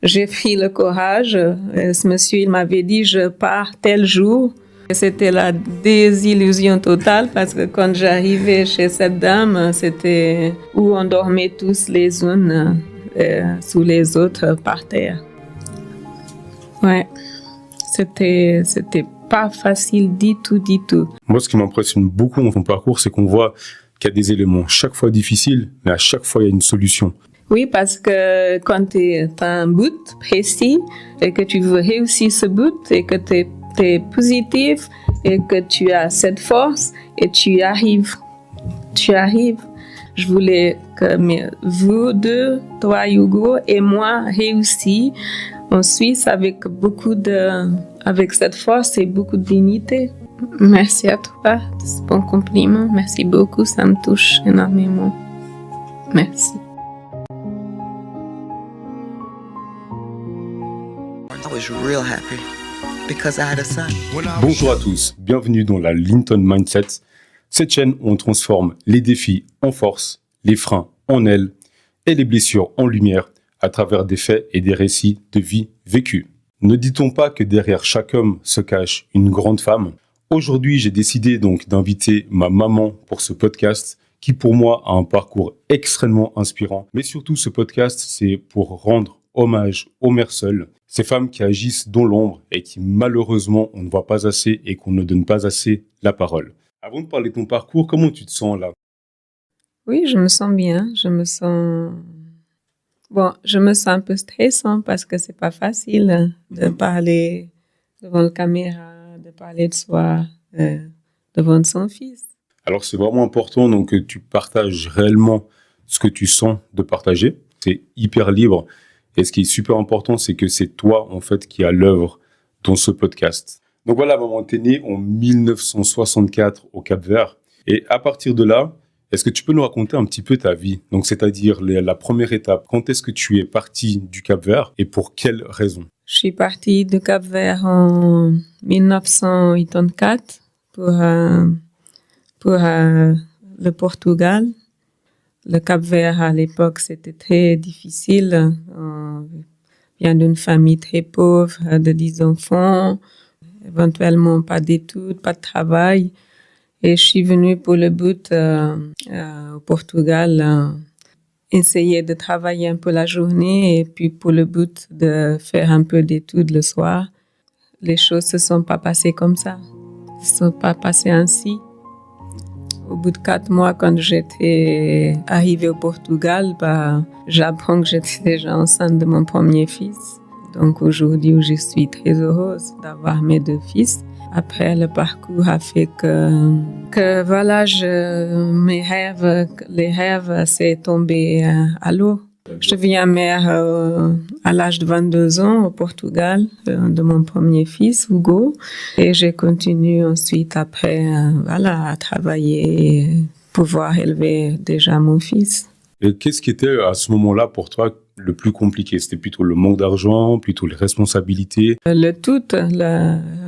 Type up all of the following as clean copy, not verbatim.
j'ai pris le courage. Ce monsieur, il m'avait dit, je pars tel jour. C'était la désillusion totale parce que quand j'arrivais chez cette dame, c'était où on dormait tous les unes sous les autres par terre. Ouais, c'était pas facile du tout. Moi, ce qui m'impressionne beaucoup dans ton parcours, c'est qu'on voit qu'il y a des éléments chaque fois difficiles, mais à chaque fois, il y a une solution. Oui, parce que quand tu as un but précis et que tu veux réussir ce but et que tu es positif et que tu as cette force et tu arrives. Je voulais que vous deux, toi Hugo et moi, réussissent en Suisse avec cette force et beaucoup de dignité. Merci à toi de ce bon compliment. Merci beaucoup, ça me touche énormément. Merci. Bonjour à tous, bienvenue dans la Linton Mindset, cette chaîne où on transforme les défis en force, les freins en ailes et les blessures en lumière à travers des faits et des récits de vie vécus. Ne dit-on pas que derrière chaque homme se cache une grande femme ? Aujourd'hui, j'ai décidé donc d'inviter ma maman pour ce podcast qui pour moi a un parcours extrêmement inspirant. Mais surtout, ce podcast, c'est pour rendre hommage aux mères seules, ces femmes qui agissent dans l'ombre et qui malheureusement on ne voit pas assez et qu'on ne donne pas assez la parole. Avant de parler de ton parcours, comment tu te sens là ? Oui, je me sens bien, je me sens un peu stressant parce que c'est pas facile de parler devant la caméra, de parler de soi devant son fils. Alors c'est vraiment important donc que tu partages réellement ce que tu sens de partager. C'est hyper libre. Et ce qui est super important, c'est que c'est toi, en fait, qui as l'œuvre dans ce podcast. Donc voilà, maman, t'es née en 1964 au Cap-Vert. Et à partir de là, est-ce que tu peux nous raconter un petit peu ta vie ? Donc, c'est-à-dire la première étape. Quand est-ce que tu es partie du Cap-Vert et pour quelles raisons ? Je suis partie du Cap-Vert en 1984 pour le Portugal. Le Cap-Vert, à l'époque, c'était très difficile. On vient d'une famille très pauvre, de 10 enfants, éventuellement pas d'études, pas de travail. Et je suis venue pour le but au Portugal, essayer de travailler un peu la journée et puis pour le but de faire un peu d'études le soir. Les choses se sont pas passées comme ça. Elles se sont pas passées ainsi. Au bout de 4 mois, quand j'étais arrivée au Portugal, j'apprends que j'étais déjà enceinte de mon premier fils. Donc aujourd'hui, je suis très heureuse d'avoir mes 2 fils. Après, le parcours a fait que voilà, les rêves, c'est tombé à l'eau. Je deviens mère à l'âge de 22 ans au Portugal de mon premier fils, Hugo. Et j'ai continué ensuite après à travailler et pouvoir élever déjà mon fils. Et qu'est-ce qui était à ce moment-là pour toi le plus compliqué ? C'était plutôt le manque d'argent, plutôt les responsabilités ? La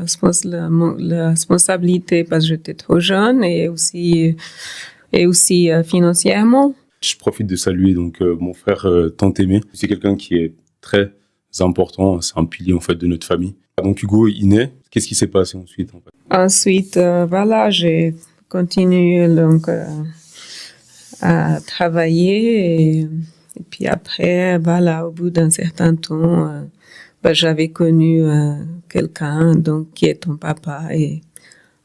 responsabilité parce que j'étais trop jeune et aussi financièrement. Je profite de saluer donc mon frère Tantémé. C'est quelqu'un qui est très important, c'est un pilier en fait de notre famille. Donc Hugo, il naît. Qu'est-ce qui s'est passé ensuite en fait ? Ensuite, j'ai continué donc à travailler et puis après, au bout d'un certain temps, j'avais connu quelqu'un donc qui est ton papa et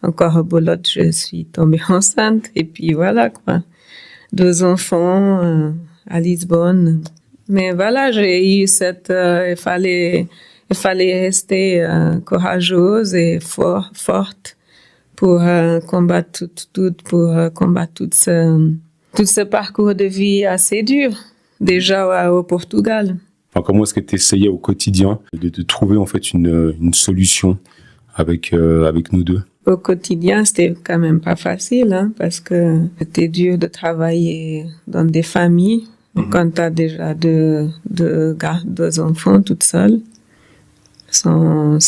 encore au boulot, je suis tombée enceinte et puis voilà quoi. 2 enfants à Lisbonne. Mais voilà, j'ai eu il fallait rester courageuse et forte pour combattre tout ce parcours de vie assez dur, déjà au Portugal. Enfin, comment est-ce que tu essayais au quotidien de trouver en fait une solution avec nous deux ? Au quotidien, c'était quand même pas facile, parce que c'était dur de travailler dans des familles quand tu as déjà deux enfants toute seule, sans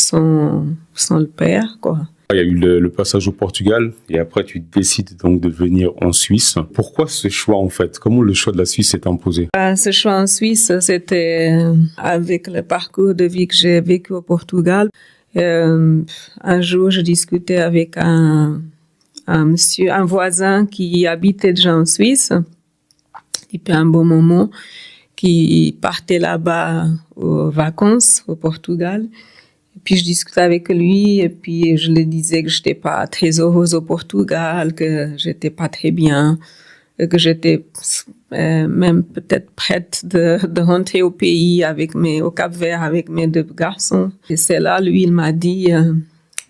le père, quoi. Il y a eu le passage au Portugal et après tu décides donc de venir en Suisse. Pourquoi ce choix en fait? Comment le choix de la Suisse s'est imposé? Ce choix en Suisse, c'était avec le parcours de vie que j'ai vécu au Portugal. Un jour, je discutais avec un monsieur, un voisin qui habitait déjà en Suisse depuis un bon moment, qui partait là-bas aux vacances au Portugal. Et puis je discutais avec lui et puis je lui disais que j'étais pas très heureuse au Portugal, que j'étais pas très bien, que j'étais même peut-être prête de rentrer au pays au Cap-Vert avec mes 2 garçons. Et c'est là, lui, il m'a dit,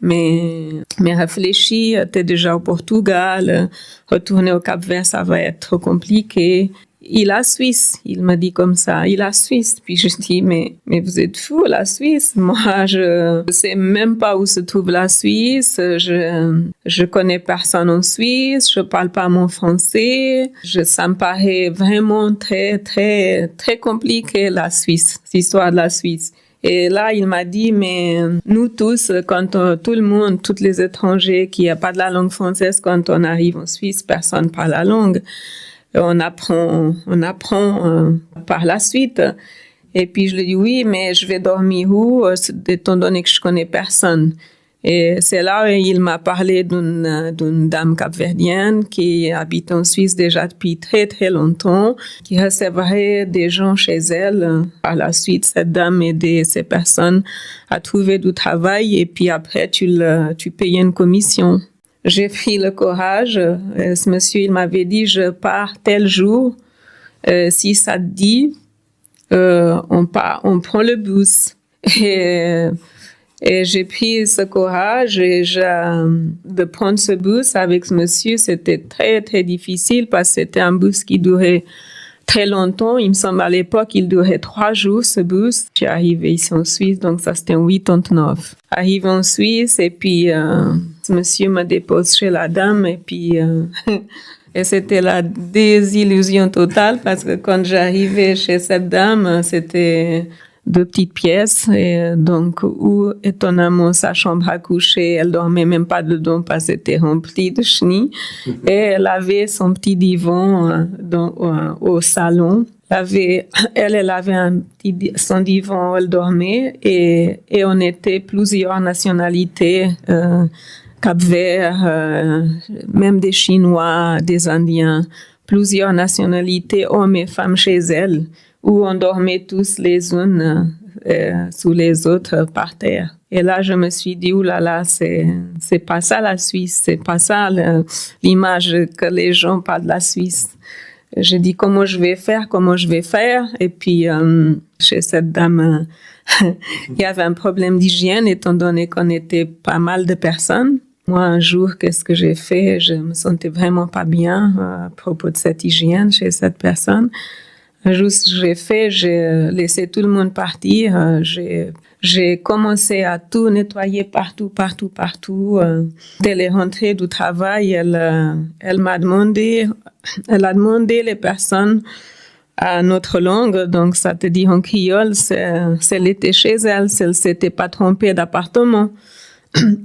mais réfléchis, t'es déjà au Portugal, retourner au Cap-Vert, ça va être trop compliqué. La Suisse, il m'a dit comme ça, la Suisse. Puis je dis, mais vous êtes fous, la Suisse. Moi, je sais même pas où se trouve la Suisse. Je connais personne en Suisse. Je parle pas mon français. Ça me paraît vraiment très, très, très compliqué, la Suisse, l'histoire de la Suisse. Et là, il m'a dit, mais nous tous, tout le monde, tous les étrangers qui n'ont pas de la langue française, quand on arrive en Suisse, personne parle la langue. On apprend par la suite. Et puis je lui dis oui, mais je vais dormir où, étant donné que je connais personne. Et c'est là où il m'a parlé d'une dame capverdienne qui habite en Suisse déjà depuis très très longtemps, qui recevrait des gens chez elle. Par la suite, cette dame aidait ces personnes à trouver du travail et puis après tu payais une commission. J'ai pris le courage. Ce monsieur, il m'avait dit, je pars tel jour. Si ça te dit, on prend le bus. Et j'ai pris ce courage et de prendre ce bus avec ce monsieur, c'était très, très difficile parce que c'était un bus qui durait très longtemps. Il me semble à l'époque, il durait 3 jours, ce bus. J'ai arrivé ici en Suisse, donc ça c'était en 89. Arrivé en Suisse et puis ce monsieur me dépose chez la dame et puis et c'était la désillusion totale parce que quand j'arrivais chez cette dame, c'était 2 petites pièces et donc où étonnamment sa chambre à coucher, elle dormait même pas dedans parce que c'était rempli de chenilles et elle avait son petit divan au salon. Elle avait son divan où elle dormait et on était plusieurs nationalités, Cap-Vert, même des Chinois, des Indiens, plusieurs nationalités, hommes et femmes chez elle, où on dormait tous les unes sous les autres par terre. Et là, je me suis dit, oulala, c'est pas ça la Suisse, c'est pas ça l'image que les gens parlent de la Suisse. J'ai dit comment je vais faire. Et puis, chez cette dame, il y avait un problème d'hygiène, étant donné qu'on était pas mal de personnes. Moi, un jour, qu'est-ce que j'ai fait? Je me sentais vraiment pas bien à propos de cette hygiène chez cette personne. Un jour, ce que j'ai laissé tout le monde partir. J'ai commencé à tout nettoyer partout. Dès les rentrées du travail, elle a demandé les personnes à notre langue, donc ça te dit en créole, si elle était chez elle, si elle s'était pas trompée d'appartement.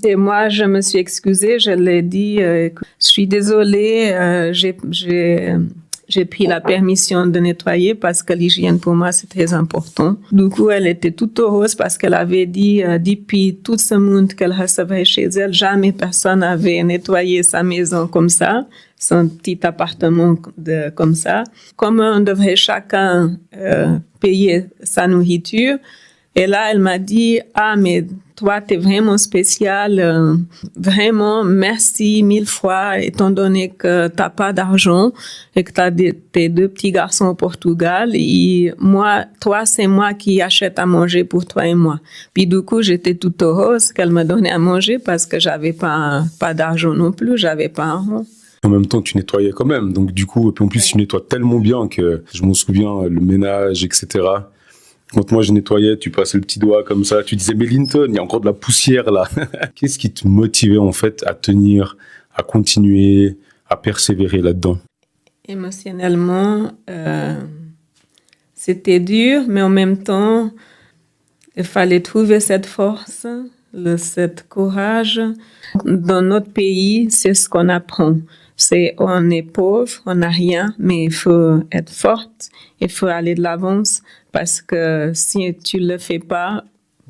Et moi, je me suis excusée, je l'ai dit, je suis désolée, j'ai pris la permission de nettoyer parce que l'hygiène pour moi c'est très important. Du coup, elle était toute heureuse parce qu'elle avait dit depuis tout ce monde qu'elle recevait chez elle, jamais personne n'avait nettoyé sa maison comme ça, son petit appartement comme ça. Comme on devrait chacun payer sa nourriture. Et là, elle m'a dit, mais toi, t'es vraiment spécial, vraiment, merci 1000 fois, étant donné que t'as pas d'argent et que t'as tes 2 petits garçons au Portugal. Et toi, c'est moi qui achète à manger pour toi et moi. Puis du coup, j'étais toute heureuse qu'elle me donnait à manger parce que j'avais pas d'argent non plus, j'avais pas un rond. En même temps, tu nettoyais quand même. Donc du coup, et puis en plus, tu nettoies tellement bien que je m'en souviens, le ménage, etc. Quand moi je nettoyais, tu passais le petit doigt comme ça, tu disais mais Linton, il y a encore de la poussière là. Qu'est-ce qui te motivait en fait à tenir, à continuer, à persévérer là-dedans? Émotionnellement, c'était dur, mais en même temps, il fallait trouver cette force cette courage. Dans notre pays, c'est ce qu'on apprend. On est pauvre, on n'a rien, mais il faut être forte, il faut aller de l'avance parce que si tu le fais pas,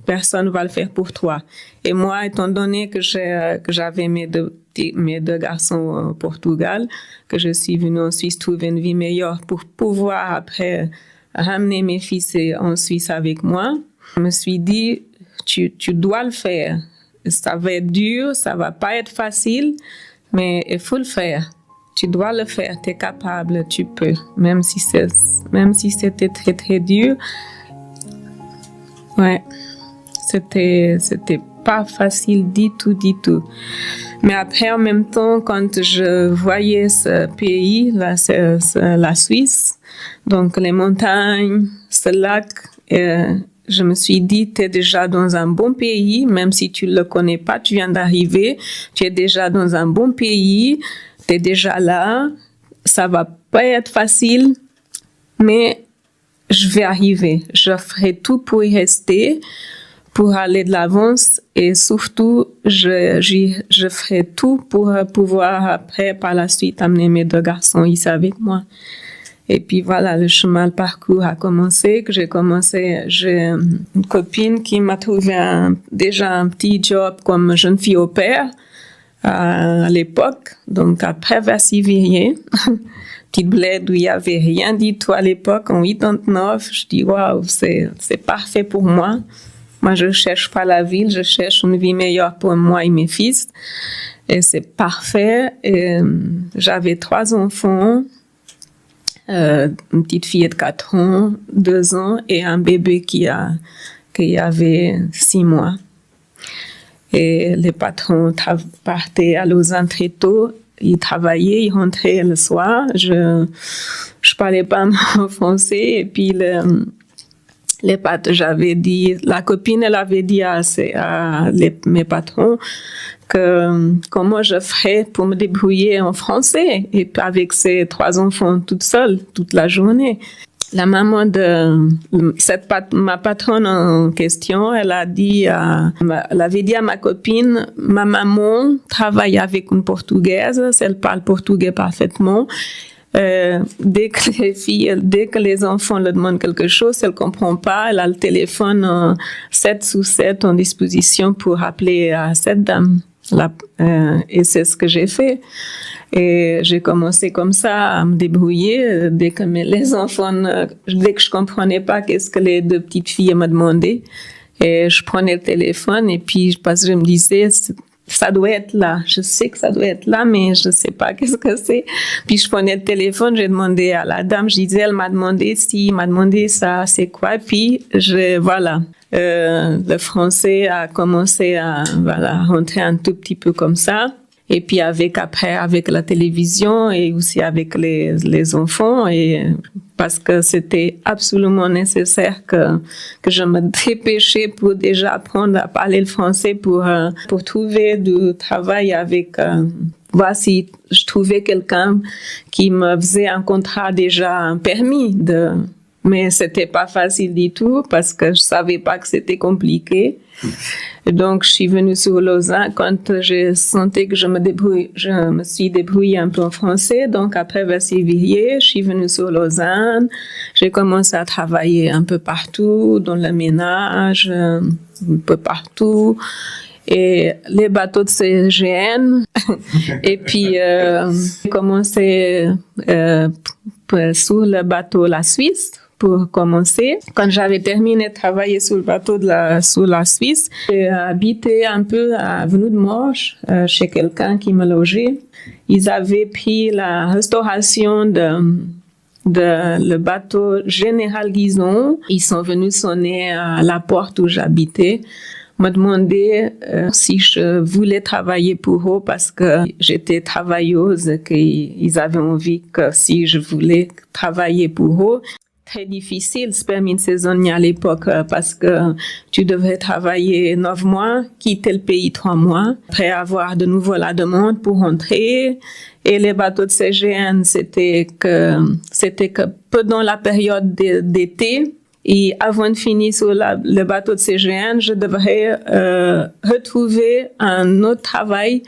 personne va le faire pour toi. Et moi, étant donné que j'avais mes deux garçons au Portugal, que je suis venue en Suisse trouver une vie meilleure pour pouvoir après ramener mes fils en Suisse avec moi, je me suis dit, tu dois le faire. Ça va être dur, ça va pas être facile, mais il faut le faire. Tu dois le faire, tu es capable, tu peux. Même si c'était très très dur. Ouais. C'était pas facile du tout. Mais après, en même temps, quand je voyais ce pays, la Suisse, donc les montagnes, ce lac, je me suis dit, tu es déjà dans un bon pays, même si tu le connais pas, tu viens d'arriver, tu es déjà dans un bon pays, tu es déjà là, ça va pas être facile, mais je vais arriver. Je ferai tout pour y rester, pour aller de l'avance et surtout, je ferai tout pour pouvoir après, par la suite, amener mes deux garçons ici avec moi. Et puis voilà, le chemin, le parcours a commencé, j'ai une copine qui m'a trouvé déjà un petit job comme jeune fille au père à l'époque, donc après Vassy-Virier, petite bled où il y avait rien du tout à l'époque, en 89, je dis waouh, c'est parfait pour moi. Moi, je cherche pas la ville, je cherche une vie meilleure pour moi et mes fils. Et c'est parfait. Et, j'avais 3 enfants, une petite fille de 4 ans, 2 ans et un bébé qui avait 6 mois. Et les patrons partaient à Lausanne très tôt. Ils travaillaient, ils rentraient le soir. Je parlais pas français et puis la copine, elle avait dit à mes patrons que comment je ferais pour me débrouiller en français et avec ses 3 enfants toute seule, toute la journée. La maman ma patronne en question, elle avait dit à ma copine, ma maman travaille avec une Portugaise, elle parle portugais parfaitement. Dès que les enfants leur demandent quelque chose, elle comprend pas, elle a le téléphone 7/7 en disposition pour appeler à cette dame. Et c'est ce que j'ai fait. Et j'ai commencé comme ça à me débrouiller dès que je comprenais pas qu'est-ce que les 2 petites filles me demandaient. Et je prenais le téléphone et puis parce que je me disais, ça doit être là. Je sais que ça doit être là, mais je sais pas qu'est-ce que c'est. Puis je prenais le téléphone, j'ai demandé à la dame, elle m'a demandé ça, c'est quoi. Puis le français a commencé à rentrer un tout petit peu comme ça. Et puis avec la télévision et aussi avec les enfants et parce que c'était absolument nécessaire que je me dépêchais pour déjà apprendre à parler le français pour trouver du travail voir si je trouvais quelqu'un qui me faisait un contrat déjà un permis mais c'était pas facile du tout parce que je savais pas que c'était compliqué. Donc, je suis venue sur Lausanne quand j'ai senti que je me suis débrouillée un peu en français. Donc, après Vassy-Virier, je suis venue sur Lausanne. J'ai commencé à travailler un peu partout, dans le ménage, un peu partout. Et les bateaux de CGN. Et puis, j'ai commencé sur le bateau La Suisse. Pour commencer, quand j'avais terminé de travailler sur le bateau sur la Suisse, j'ai habité un peu à Avenue de Morges chez quelqu'un qui me logeait. Ils avaient pris la restauration le bateau Général Guizon. Ils sont venus sonner à la porte où j'habitais, me demander si je voulais travailler pour eux parce que j'étais travailleuse, qu'ils avaient envie que si je voulais travailler pour eux. Très difficile, ce permis de saisonnier à l'époque, parce que tu devais travailler 9 mois, quitter le pays 3 mois, après avoir de nouveau la demande pour rentrer. Et les bateaux de CGN, c'était que pendant la période d'été, Et avant de finir sur le bateau de CGN, je devrais retrouver un autre travail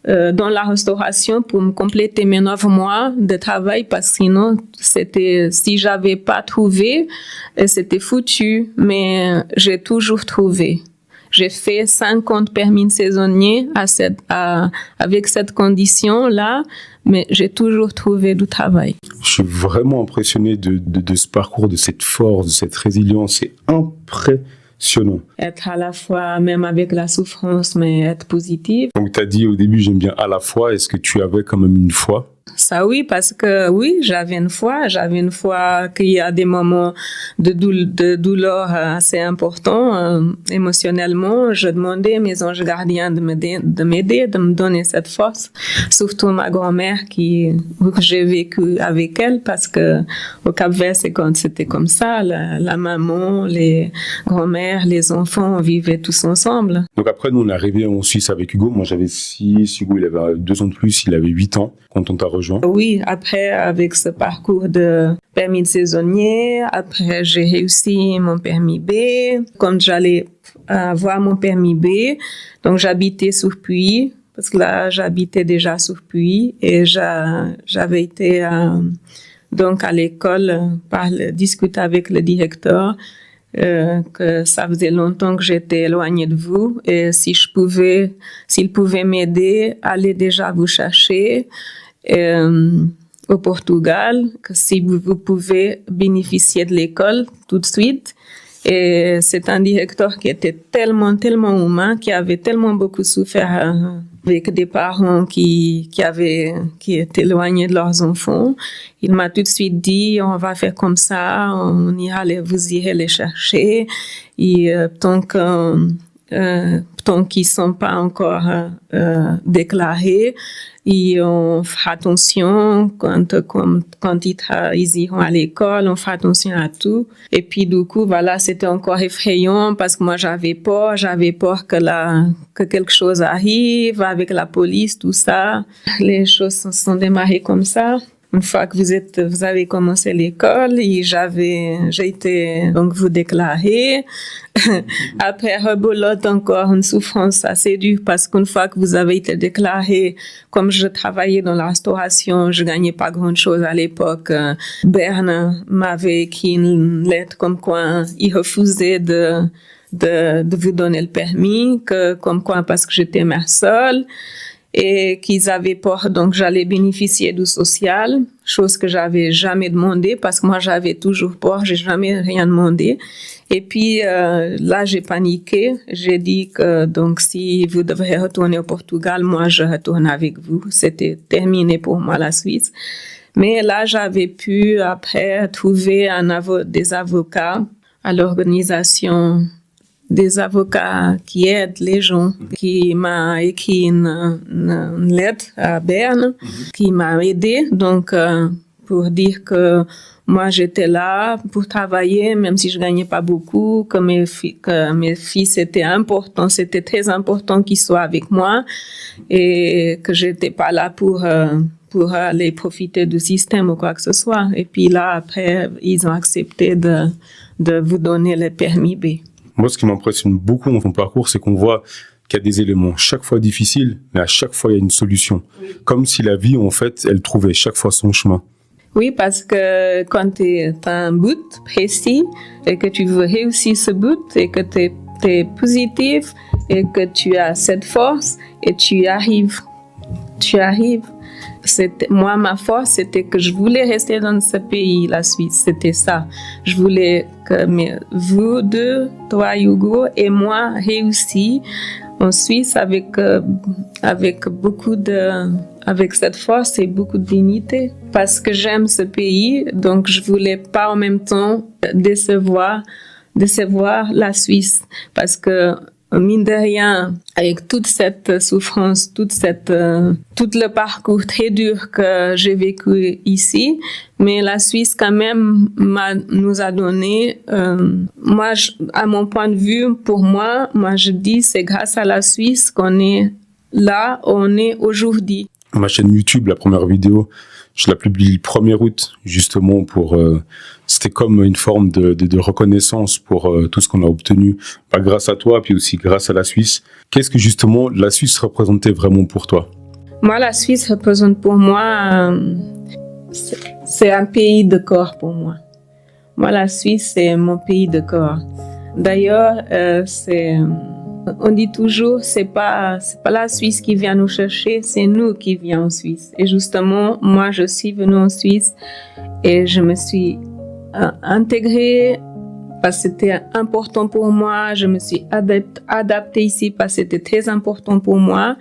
dans la restauration pour me compléter mes 9 mois de travail, parce que sinon, si j'avais pas trouvé, c'était foutu. Mais j'ai toujours trouvé. J'ai fait 50 permis saisonniers avec cette condition-là, mais j'ai toujours trouvé du travail. Je suis vraiment impressionné de ce parcours, de cette force, de cette résilience. C'est impressionnant. Être à la fois, même avec la souffrance, mais être positive. Donc, tu as dit au début, j'aime bien à la fois. Est-ce que tu avais quand même une foi? Ça oui, parce que oui, j'avais une foi qu'il y a des moments de douleur assez importants émotionnellement. Je demandais à mes anges gardiens de m'aider, de me donner cette force. Surtout ma grand-mère que j'ai vécu avec elle, parce que au Cap-Vert, c'était comme ça. La maman, les grand-mères, les enfants, on vivait tous ensemble. Donc après, nous, on est arrivé en Suisse avec Hugo. Moi, j'avais 6, Hugo, il avait 2 ans de plus, il avait 8 ans quand on t'a rejoint. Oui, après, avec ce parcours de permis de saisonnier, après, j'ai réussi mon permis B. Quand j'allais avoir mon permis B, donc j'habitais sur Puy, parce que là, j'habitais déjà sur Puy, et j'avais été donc à l'école discuter avec le directeur que ça faisait longtemps que j'étais éloignée de vous, et s'il pouvait m'aider, aller déjà vous chercher au Portugal, que si vous pouvez bénéficier de l'école tout de suite. Et c'est un directeur qui était tellement humain, qui avait tellement beaucoup souffert avec des parents qui étaient éloignés de leurs enfants. Il m'a tout de suite dit, on va faire comme ça, vous irez les chercher. Et tant qu'ils sont pas encore déclarés, et on fera attention quand ils iront à l'école, on fera attention à tout. Et puis du coup, voilà, c'était encore effrayant, parce que moi j'avais peur que quelque chose arrive avec la police, tout ça. Les choses se sont démarrées comme ça. Une fois que vous avez commencé l'école, et j'ai été donc vous déclarer. Après, rebolote encore une souffrance assez dure, parce qu'une fois que vous avez été déclaré, comme je travaillais dans la restauration, je gagnais pas grand chose à l'époque. Berne m'avait écrit une lettre comme quoi il refusait de vous donner le permis, comme quoi parce que j'étais mère seule, et qu'ils avaient peur, donc j'allais bénéficier du social, chose que j'avais jamais demandé, parce que moi j'avais toujours peur, j'ai jamais rien demandé. Et puis là j'ai paniqué, j'ai dit que donc si vous devez retourner au Portugal, moi je retourne avec vous. C'était terminé pour moi la Suisse. Mais là j'avais pu après trouver des avocats à l'organisation des avocats qui aident les gens, qui m'a écrit une lettre à Berne, qui m'a aidé, donc pour dire que moi j'étais là pour travailler, même si je gagnais pas beaucoup, que mes fils c'était très important qu'ils soient avec moi, et que j'étais pas là pour aller profiter du système ou quoi que ce soit. Et puis là après ils ont accepté de vous donner le permis B. Moi, ce qui m'impressionne beaucoup dans ton parcours, c'est qu'on voit qu'il y a des éléments chaque fois difficiles, mais à chaque fois, il y a une solution. Oui. Comme si la vie, en fait, elle trouvait chaque fois son chemin. Oui, parce que quand tu as un but précis et que tu veux réussir ce but et que tu es positif et que tu as cette force et tu arrives. Moi, ma force, c'était que je voulais rester dans ce pays, la Suisse. C'était ça. Je voulais que vous deux, toi, Hugo, et moi, réussissent en Suisse avec avec cette force et beaucoup de dignité. Parce que j'aime ce pays, donc je voulais pas en même temps décevoir la Suisse. Parce que mine de rien, avec toute cette souffrance, tout le parcours très dur que j'ai vécu ici, mais la Suisse quand même nous a donné, moi, à mon point de vue, pour moi je dis c'est grâce à la Suisse qu'on est là, on est aujourd'hui. Ma chaîne YouTube, la première vidéo, Je la publie le 1er août, justement, c'était comme une forme de reconnaissance pour tout ce qu'on a obtenu, grâce à toi, puis aussi grâce à la Suisse. Qu'est-ce que, justement, la Suisse représentait vraiment pour toi? Moi, la Suisse représente pour moi, c'est un pays de corps pour moi. Moi, la Suisse, c'est mon pays de corps. D'ailleurs, on dit toujours, c'est pas la Suisse qui vient nous chercher, c'est nous qui venons en Suisse. Et justement, moi, je suis venue en Suisse et je me suis intégrée parce que c'était important pour moi. Je me suis adaptée ici parce que c'était très important pour moi.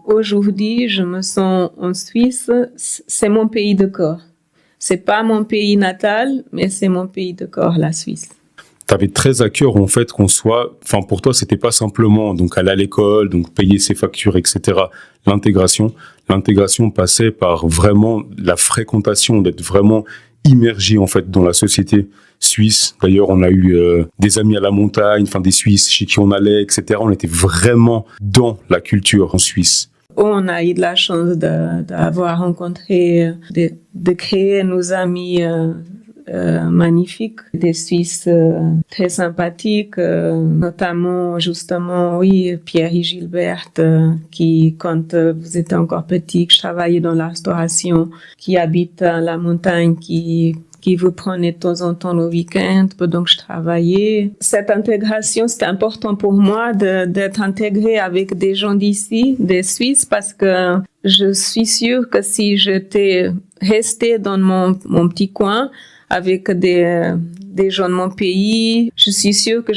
Aujourd'hui, je me sens en Suisse, c'est mon pays de corps. C'est pas mon pays natal, mais c'est mon pays de corps, la Suisse. T'avais très à cœur, en fait, pour toi, c'était pas simplement, donc, aller à l'école, donc, payer ses factures, etc. L'intégration passait par vraiment la fréquentation, d'être vraiment immergé, en fait, dans la société suisse. D'ailleurs, on a eu des amis à la montagne, des Suisses chez qui on allait, etc. On était vraiment dans la culture en Suisse. On a eu de la chance d'avoir rencontré, de créer nos amis magnifiques, des Suisses très sympathiques, notamment justement, oui, Pierre et Gilberte, qui, quand vous étiez encore petit, que je travaillais dans la restauration, qui habitent à la montagne, qui vous prenait de temps en temps le week-end, donc je travaillais. Cette intégration, c'était important pour moi d'être intégrée avec des gens d'ici, des Suisses, parce que je suis sûre que si j'étais restée dans mon petit coin avec des gens de mon pays, je suis sûre que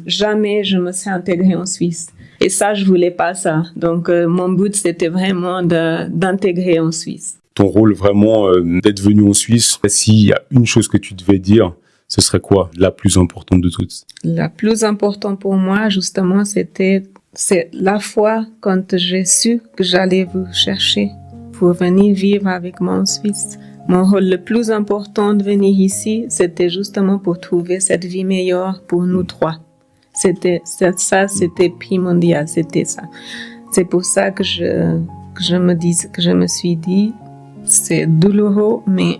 jamais je me serais intégrée en Suisse. Et ça, je voulais pas ça. Donc, mon but, c'était vraiment d'intégrer en Suisse. Ton rôle vraiment d'être venu en Suisse, s'il y a une chose que tu devais dire, ce serait quoi la plus importante de toutes? La plus importante pour moi, justement, c'est la fois quand j'ai su que j'allais vous chercher pour venir vivre avec moi en Suisse. Mon rôle le plus important de venir ici, c'était justement pour trouver cette vie meilleure pour nous trois. C'était primordial, c'était ça. C'est pour ça que je me suis dit, c'est douloureux, mais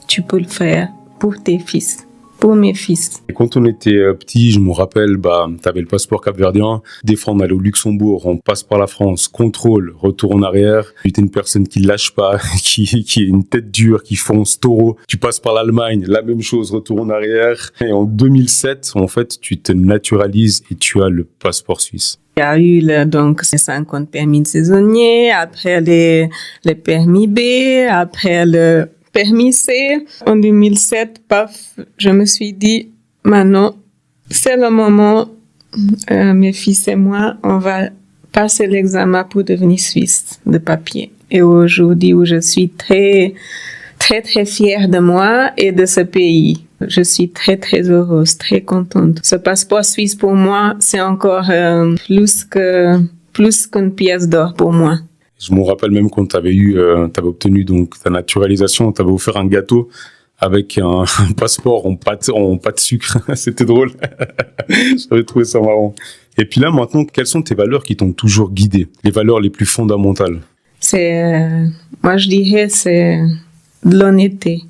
tu peux le faire pour tes fils, pour mes fils. Et quand on était petit, je me rappelle, t'avais le passeport capverdien. Des fois, on allait au Luxembourg, on passe par la France, contrôle, retour en arrière. Tu étais une personne qui lâche pas, qui a une tête dure, qui fonce taureau. Tu passes par l'Allemagne, la même chose, retour en arrière. Et en 2007, en fait, tu te naturalises et tu as le passeport suisse. Il y a eu donc ces 50 permis de saisonnier, après les permis B, après le permis C. En 2007, paf, je me suis dit, maintenant, c'est le moment, mes fils et moi, on va passer l'examen pour devenir suisse de papier. Et aujourd'hui, où je suis très, très, très fière de moi et de ce pays. Je suis très, très heureuse, très contente. Ce passeport suisse, pour moi, c'est encore plus qu'une pièce d'or pour moi. Je me rappelle même quand t'avais obtenu donc ta naturalisation, on t'avait offert un gâteau avec un passeport en pâte de sucre. C'était drôle. J'avais trouvé ça marrant. Et puis là, maintenant, quelles sont tes valeurs qui t'ont toujours guidé? Les valeurs les plus fondamentales? Moi, je dirais, c'est de l'honnêteté.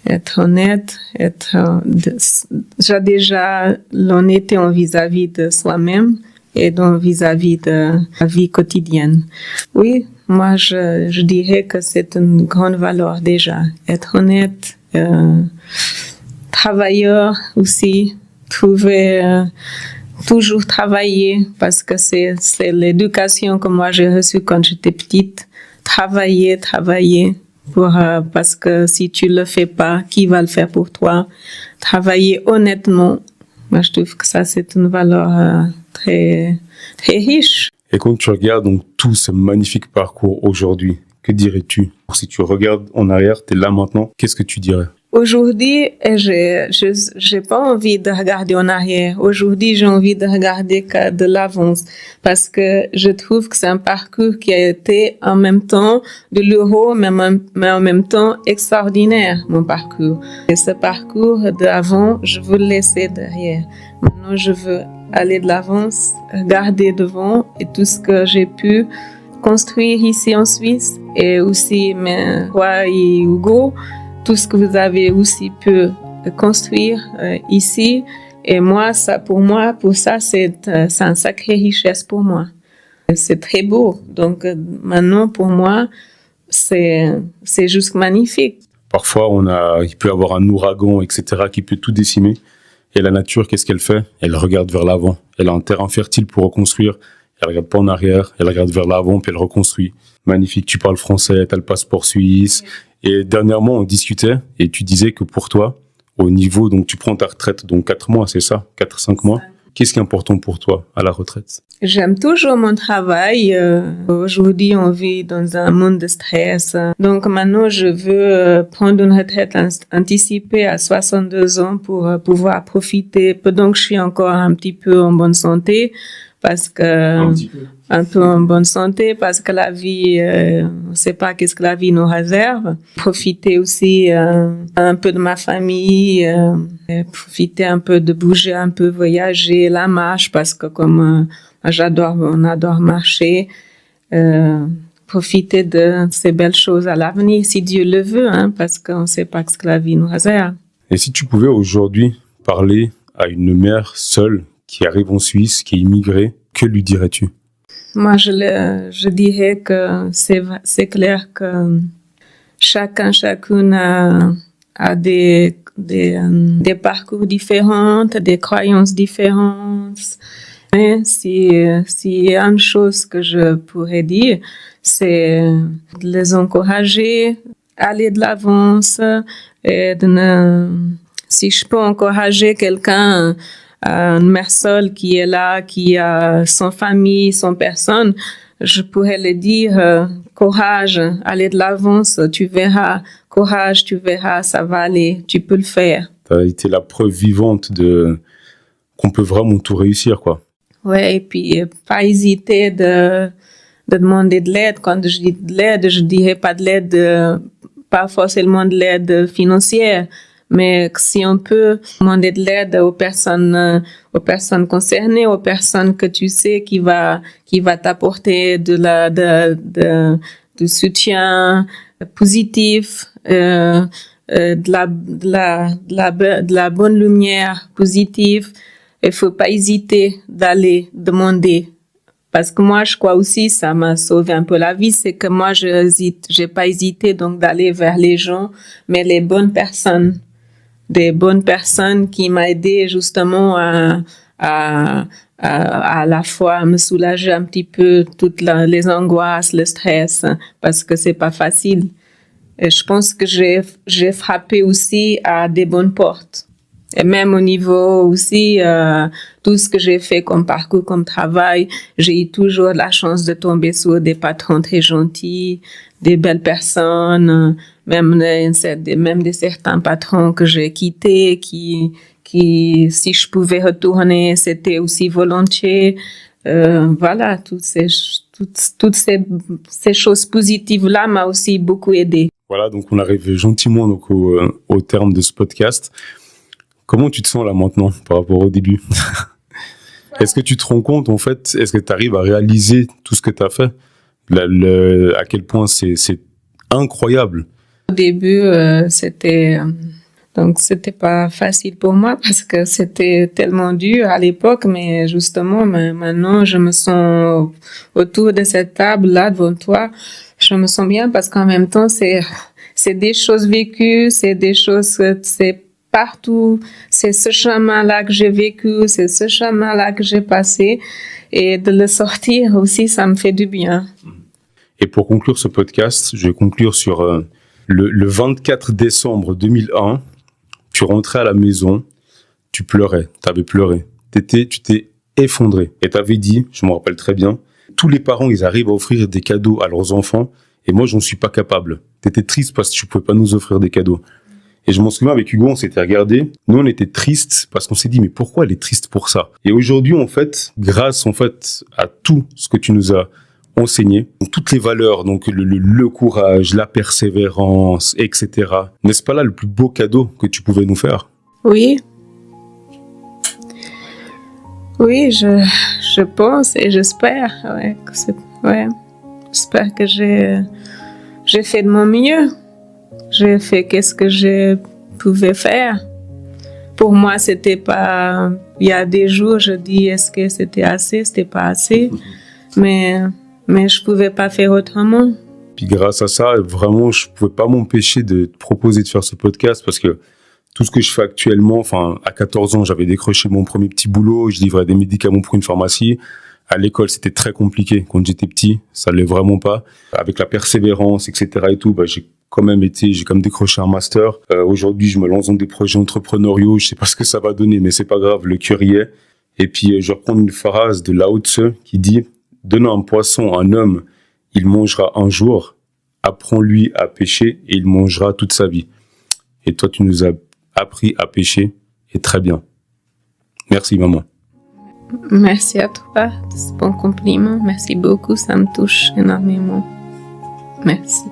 Être honnête, déjà l'honnêteté vis-à-vis de soi-même et donc vis-à-vis de la vie quotidienne. Oui, moi je dirais que c'est une grande valeur déjà. Être honnête, travailleur aussi, toujours travailler parce que c'est l'éducation que moi j'ai reçue quand j'étais petite. Travailler. Parce que si tu le fais pas, qui va le faire pour toi? Travailler honnêtement. Moi, je trouve que ça, c'est une valeur très, très riche. Et quand tu regardes donc tout ce magnifique parcours aujourd'hui, que dirais-tu? Si tu regardes en arrière, t'es là maintenant, qu'est-ce que tu dirais? Aujourd'hui, j'ai pas envie de regarder en arrière. Aujourd'hui, j'ai envie de regarder de l'avance parce que je trouve que c'est un parcours qui a été en même temps douloureux, mais en même temps extraordinaire, mon parcours. Et ce parcours d'avant, je veux le laisser derrière. Maintenant, je veux aller de l'avance, regarder devant et tout ce que j'ai pu construire ici en Suisse et aussi toi et Hugo, tout ce que vous avez aussi pu construire ici. Et moi, pour ça, c'est une sacrée richesse pour moi. C'est très beau. Donc maintenant, pour moi, c'est juste magnifique. Parfois, il peut y avoir un ouragan, etc., qui peut tout décimer. Et la nature, qu'est-ce qu'elle fait? Elle regarde vers l'avant. Elle a un terrain fertile pour reconstruire. Elle regarde pas en arrière. Elle regarde vers l'avant, puis elle reconstruit. Magnifique. Tu parles français, tu as le passeport suisse. Et dernièrement, on discutait et tu disais que pour toi, au niveau, donc tu prends ta retraite, donc 4 mois, c'est ça? 4-5 mois. Qu'est-ce qui est important pour toi à la retraite? J'aime toujours mon travail. Aujourd'hui, on vit dans un monde de stress. Donc maintenant, je veux prendre une retraite anticipée à 62 ans pour pouvoir profiter pendant que je suis encore un petit peu en bonne santé. Parce que un peu en bonne santé, parce que la vie, on ne sait pas qu'est-ce que la vie nous réserve. Profiter aussi un peu de ma famille, profiter un peu de bouger, un peu voyager, la marche, parce que comme on adore marcher, profiter de ces belles choses à l'avenir, si Dieu le veut, parce qu'on ne sait pas ce que la vie nous réserve. Et si tu pouvais aujourd'hui parler à une mère seule qui arrive en Suisse, qui est immigrée, que lui dirais-tu? Moi, je dirais que c'est clair que chacune a des parcours différents, des croyances différentes. Mais s'il y a une chose que je pourrais dire, c'est de les encourager, aller de l'avant, et si je peux encourager quelqu'un, une mère seule qui est là, qui a son famille, son personne, je pourrais lui dire courage, allez de l'avant, tu verras, courage, tu verras, ça va aller, tu peux le faire. Tu as été la preuve vivante qu'on peut vraiment tout réussir, quoi. Ouais, et puis pas hésiter de demander de l'aide. Quand je dis de l'aide, je dirais pas de l'aide, pas forcément de l'aide financière, mais si on peut demander de l'aide aux personnes concernées, aux personnes que tu sais qui va t'apporter du soutien positif, de la bonne lumière positive. Il faut pas hésiter d'aller demander. Parce que moi, je crois aussi, ça m'a sauvé un peu la vie, c'est que moi, j'ai pas hésité donc d'aller vers les gens, mais les bonnes personnes. Des bonnes personnes qui m'ont aidé justement à la fois me soulager un petit peu toutes les angoisses, le stress, parce que c'est pas facile. Et je pense que j'ai frappé aussi à des bonnes portes. Et même au niveau aussi, tout ce que j'ai fait comme parcours, comme travail, j'ai eu toujours la chance de tomber sur des patrons très gentils, des belles personnes, même des certains patrons que j'ai quittés, qui, si je pouvais retourner, c'était aussi volontiers. Voilà, toutes ces choses positives-là m'ont aussi beaucoup aidé. Voilà, donc on arrive gentiment donc au terme de ce podcast. Comment tu te sens là maintenant par rapport au début? Est-ce que tu te rends compte, en fait, est-ce que tu arrives à réaliser tout ce que tu as fait? À quel point c'est incroyable. Au début, c'était pas facile pour moi parce que c'était tellement dur à l'époque, mais justement, maintenant, je me sens autour de cette table-là devant toi. Je me sens bien parce qu'en même temps, c'est des choses vécues, c'est des choses, c'est partout, c'est ce chemin-là que j'ai vécu, c'est ce chemin-là que j'ai passé, et de le sortir aussi, ça me fait du bien. Et pour conclure ce podcast, je vais conclure sur le 24 décembre 2001, tu rentrais à la maison, tu pleurais, t'avais pleuré, tu t'es effondré, et t'avais dit, je me rappelle très bien, tous les parents, ils arrivent à offrir des cadeaux à leurs enfants, et moi, j'en suis pas capable. T'étais triste parce que tu pouvais pas nous offrir des cadeaux. Et je m'en souviens, avec Hugo, on s'était regardé. Nous, on était tristes parce qu'on s'est dit, mais pourquoi elle est triste pour ça? Et aujourd'hui, en fait, grâce, en fait, à tout ce que tu nous as enseigné, donc toutes les valeurs, donc le courage, la persévérance, etc. N'est-ce pas là le plus beau cadeau que tu pouvais nous faire? Oui. Oui, je pense et j'espère, ouais. J'espère que j'ai fait de mon mieux. J'ai fait qu'est-ce que je pouvais faire. Pour moi, c'était pas... Il y a des jours, je dis, est-ce que c'était assez? C'était pas assez. Mais je pouvais pas faire autrement. Puis grâce à ça, vraiment, je pouvais pas m'empêcher de te proposer de faire ce podcast parce que tout ce que je fais actuellement, enfin, à 14 ans, j'avais décroché mon premier petit boulot, je livrais des médicaments pour une pharmacie. À l'école, c'était très compliqué. Quand j'étais petit, ça l'est vraiment pas. Avec la persévérance, etc. et tout, j'ai quand même décroché un master. Aujourd'hui, je me lance dans des projets entrepreneuriaux. Je sais pas ce que ça va donner, mais c'est pas grave. Le cœur y est. Et puis, je reprends une phrase de Lao Tse qui dit, donnant un poisson à un homme, il mangera un jour. Apprends-lui à pêcher et il mangera toute sa vie. Et toi, tu nous as appris à pêcher et très bien. Merci, maman. Merci à toi de ce bon compliment. Merci beaucoup, ça me touche énormément. Merci.